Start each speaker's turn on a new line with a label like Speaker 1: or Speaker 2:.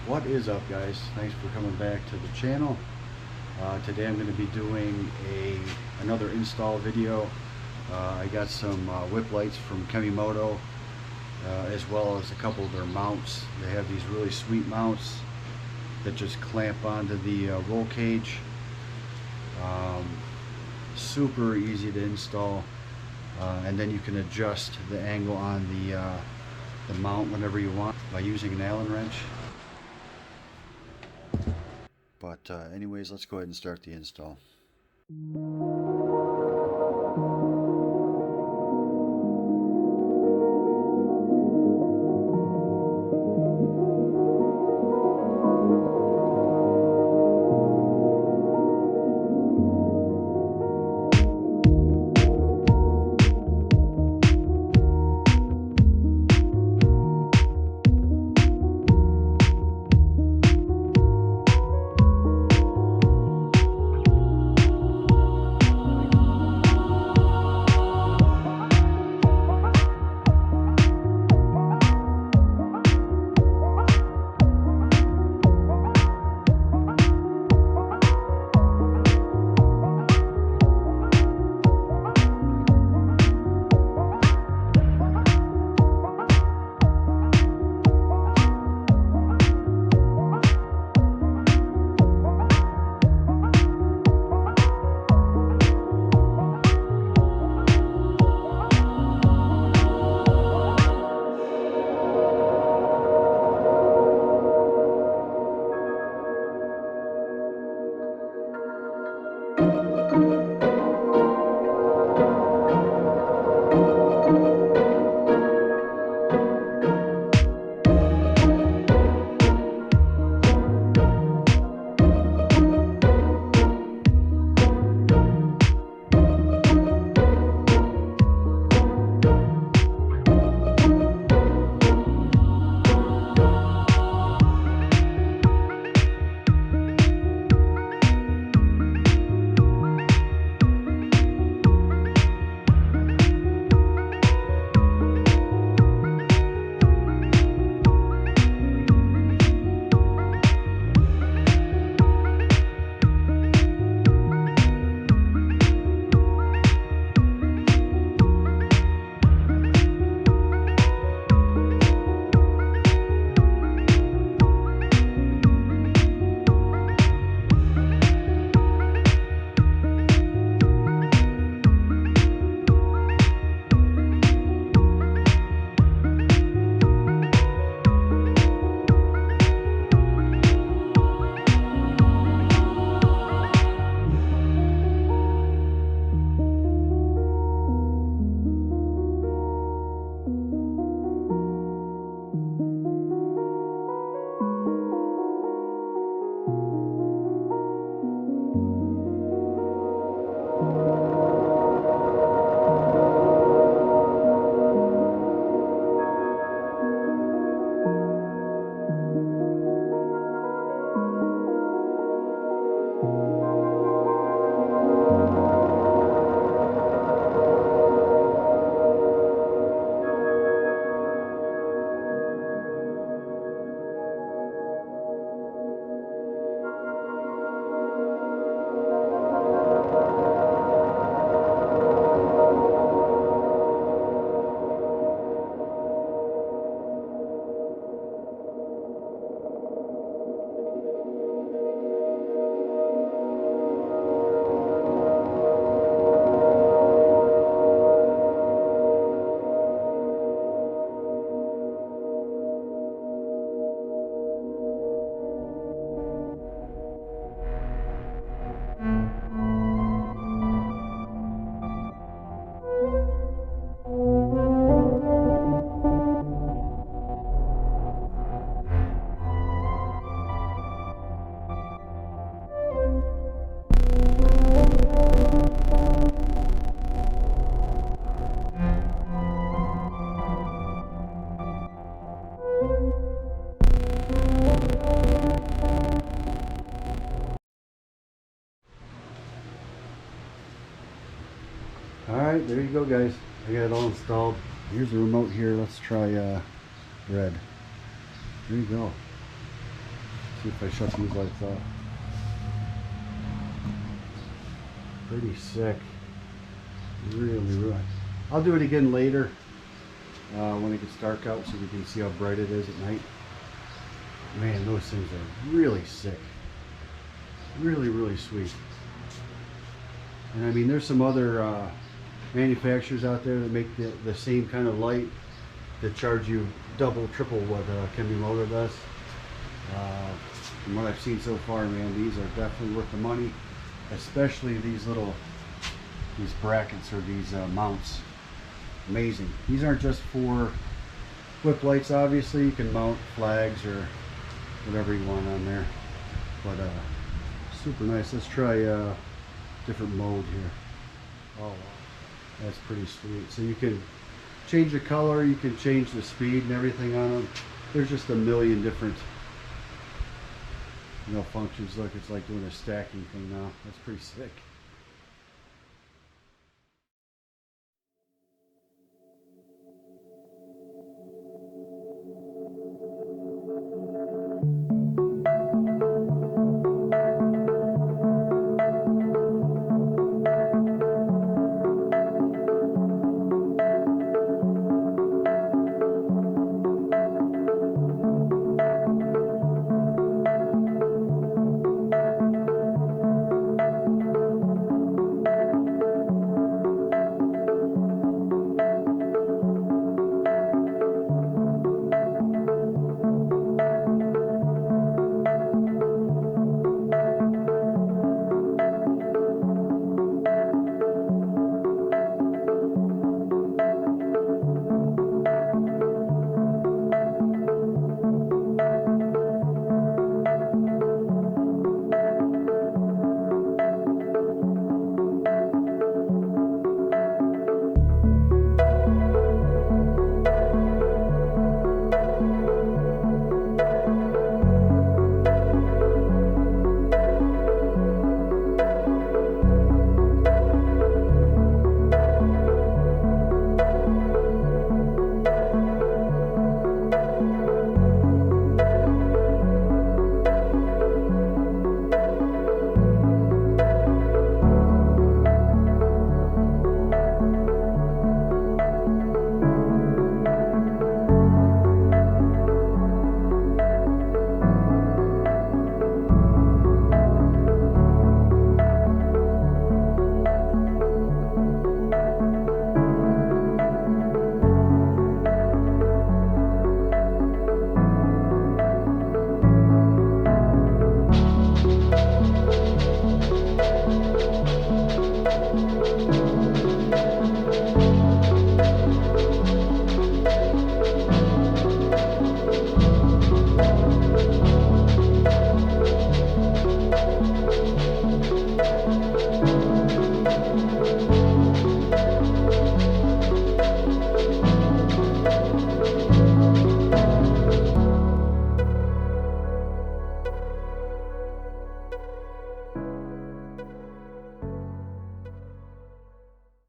Speaker 1: What is up, guys? Thanks for coming back to the channel. Today I'm going to be doing another install video. I got some whip lights from Kemimoto, as well as a couple of their mounts. They have these really sweet mounts that just clamp onto the roll cage. Super easy to install, and then you can adjust the angle on the mount whenever you want by using an Allen wrench. But anyways, let's go ahead and start the install. Alright, there you go, guys. I got it all installed. Here's the remote here. Let's try red. There you go. See if I shut these lights off. Pretty sick. Really. I'll do it again later when it gets dark out so we can see how bright it is at night. Man, those things are really sick. Really sweet. And I mean, there's some other manufacturers out there that make the same kind of light that charge you double, triple what Kemimoto does. From what I've seen so far, man, these are definitely worth the money, especially these brackets or these mounts. Amazing. These aren't just for whip lights, obviously. You can mount flags or whatever you want on there, but super nice. Let's try different mode here. Oh wow, that's pretty sweet. So you can change the color, you can change the speed and everything on them. There's just a million different functions. Look, it's like doing a stacking thing now. That's pretty sick.